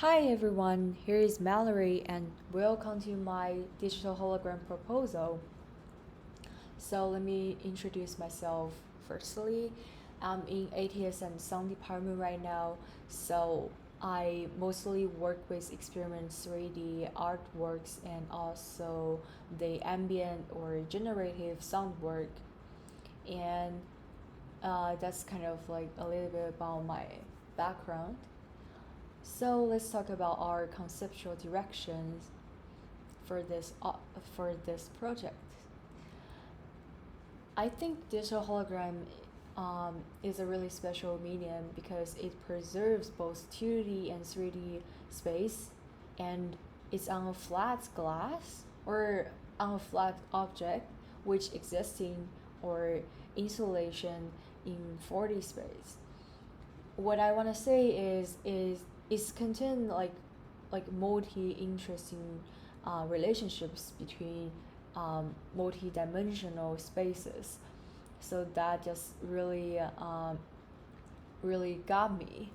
Hi everyone, here is Mallory and welcome to my digital hologram proposal. So let me introduce myself firstly. I'm in ATS and sound department right now, so I mostly work with experiment 3D artworks and also the ambient or generative sound work. And that's kind of like a little bit about my background. So let's talk about our conceptual directions for this project. I think digital hologram is a really special medium because it preserves both 2D and 3D space, and it's on a flat glass or on a flat object which existing or insulation in 4D space. What I want to say is it's contain like multi interesting relationships between multi-dimensional spaces. So that just really got me.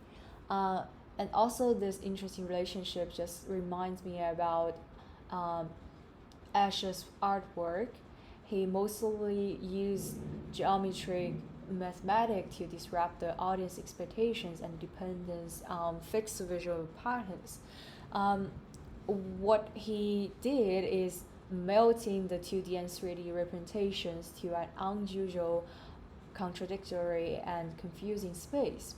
Uh, and also this interesting relationship just reminds me about um, Asher's artwork. He mostly used geometric mathematics to disrupt the audience expectations and dependence on fixed visual patterns. Um, what he did is melting the 2D and 3D representations to an unusual, contradictory, and confusing space.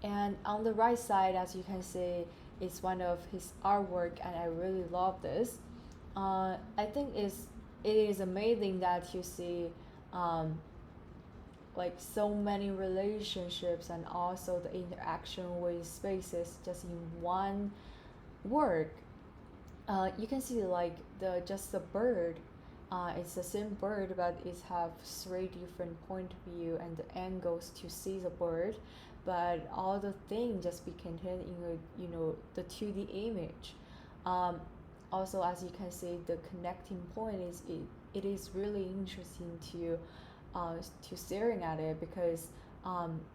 And on the right side, as you can see, is one of his artwork, and I really love this. I think it is amazing that you see um, like so many relationships and also the interaction with spaces just in one work. You can see like the just the bird. It's the same bird, but it have three different point of view and the angles to see the bird, but all the thing just be contained in a the 2D image. Um, Also, as you can see, the connecting point is it is really interesting to staring at it because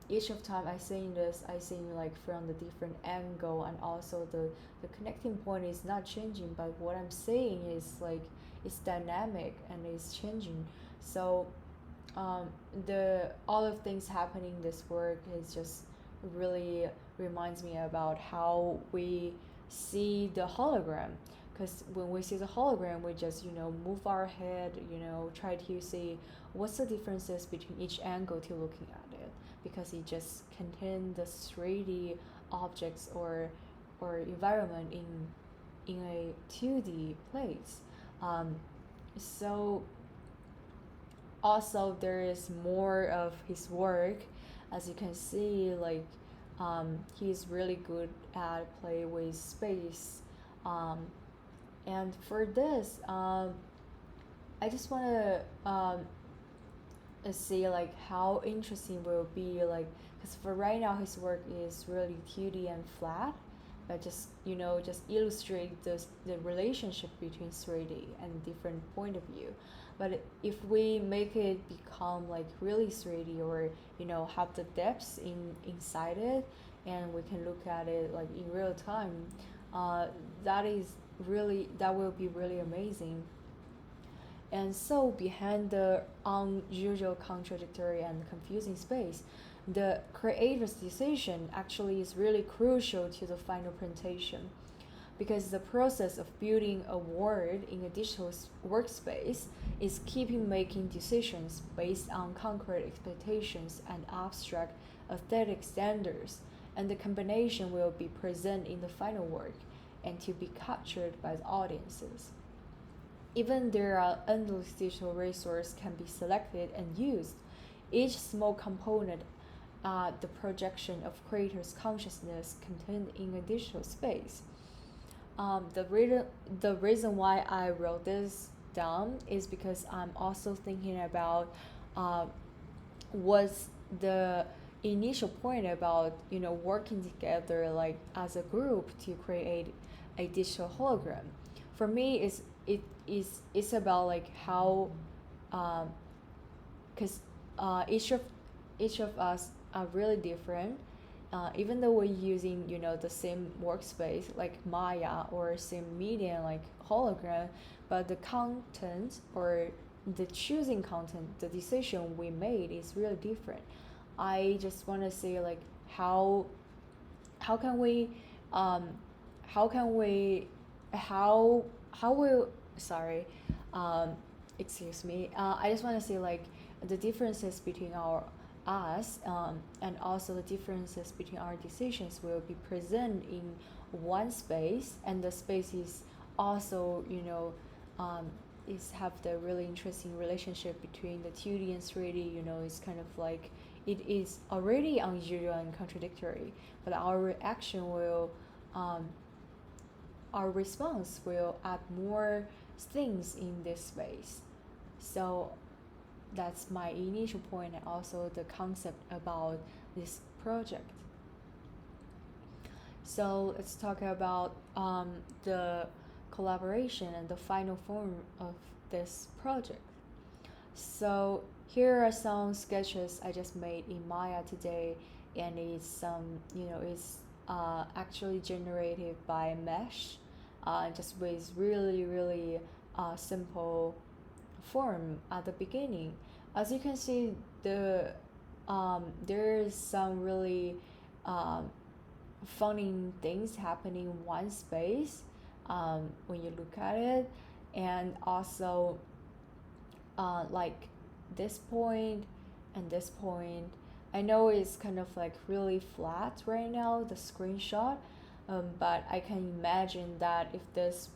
each of time I seeing this, I seeing like from the different angle, and also the connecting point is not changing, but what I'm saying is like it's dynamic and it's changing. So um, the all of things happening in this work is just really reminds me about how we see the hologram, because when we see the hologram we just move our head, try to see what's the differences between each angle to looking at it, because it just contains the 3D objects or environment in a 2D place. um, so also there is more of his work, as you can see, like he's really good at play with space. um, and for this I just want to see like how interesting will be, like because for right now his work is really 2D and flat, but just just illustrate the relationship between 3D and different point of view. But if we make it become like really 3D, or have the depths inside it, and we can look at it like in real time, uh, that will be really amazing. And so, behind the unusual, contradictory, and confusing space, the creator's decision actually is really crucial to the final presentation, because the process of building a world in a digital workspace is keeping making decisions based on concrete expectations and abstract aesthetic standards, and the combination will be present in the final work and to be captured by the audiences. Even there are endless digital resources can be selected and used, each small component the projection of creator's consciousness contained in a digital space. The reason why I wrote this down is because I'm also thinking about uh, what's the initial point about working together like as a group to create a digital hologram. For me, it's about like how because each of us are really different, even though we're using the same workspace like Maya or same medium like Hologram, but the content or the choosing content, the decision we made is really different. I just want to say like how can we um how can we how will sorry um excuse me, I just want to say like the differences between our us, and also the differences between our decisions will be present in one space, and the space is also um, is have the really interesting relationship between the 2D and 3D. It's kind of like it is already unusual and contradictory, but um, our response will add more things in this space. So that's my initial point and also the concept about this project. So let's talk about the collaboration and the final form of this project. So here are some sketches I just made in Maya today, and it's actually generated by Mesh, just with really simple form at the beginning. As you can see, there is some really um, funny things happening in one space when you look at it, and also like this point and this point. I know it's kind of like really flat right now, the screenshot, but I can imagine that if this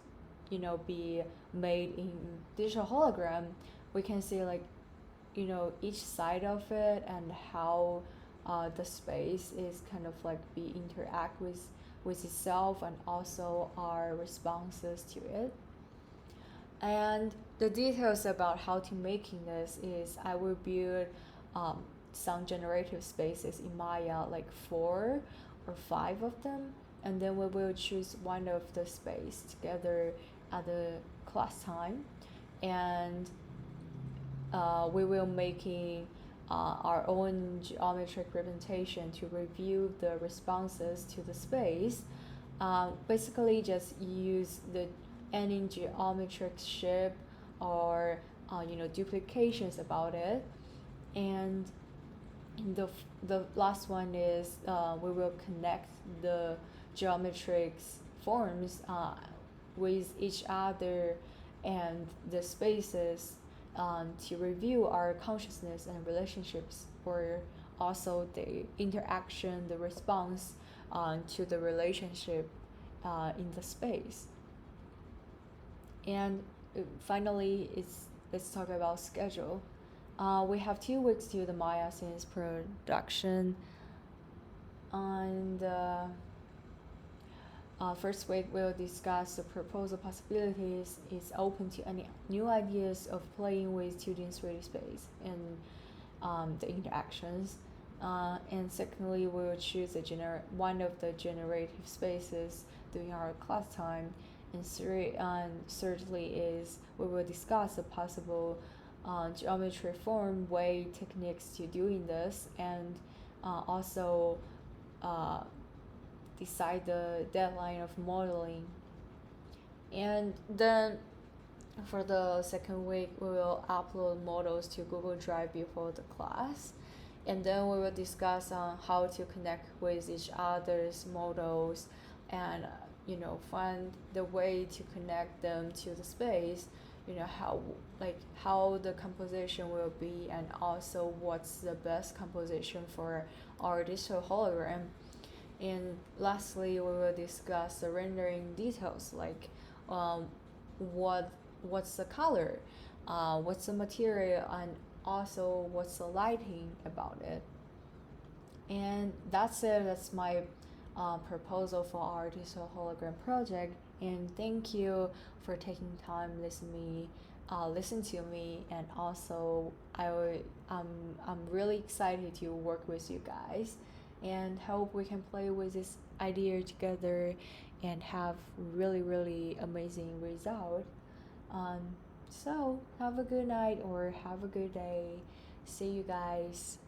be made in digital hologram, we can see like each side of it and how the space is kind of like be interact with itself and also our responses to it. And the details about how to making this is I will build some generative spaces in Maya, like 4 or 5 of them, and then we will choose one of the space together at the class time, and we will making our own geometric representation to review the responses to the space. Basically, just use any geometric shape or duplications about it, and the last one is we will connect the geometric forms with each other and the spaces to review our consciousness and relationships, or also the interaction, the response to the relationship in the space. And finally, let's talk about schedule. We have 2 weeks to the Maya scenes production, and first week we'll discuss the proposal possibilities. It's open to any new ideas of playing with 2D and 3D space and the interactions. And secondly, we will choose one of the generative spaces during our class time. And thirdly is we will discuss the possible geometry form way techniques to doing this, and also decide the deadline of modeling. And then for the second week, we will upload models to Google Drive before the class, and then we will discuss on how to connect with each other's models and find the way to connect them to the space, how the composition will be, and also what's the best composition for our digital hologram. And lastly, we will discuss the rendering details, like what's the color, what's the material, and also what's the lighting about it. And that's it. That's my proposal for our digital hologram project. And thank you for taking time listen to me. And also I'm really excited to work with you guys, and hope we can play with this idea together and have really amazing result. So have a good night or have a good day. See you guys.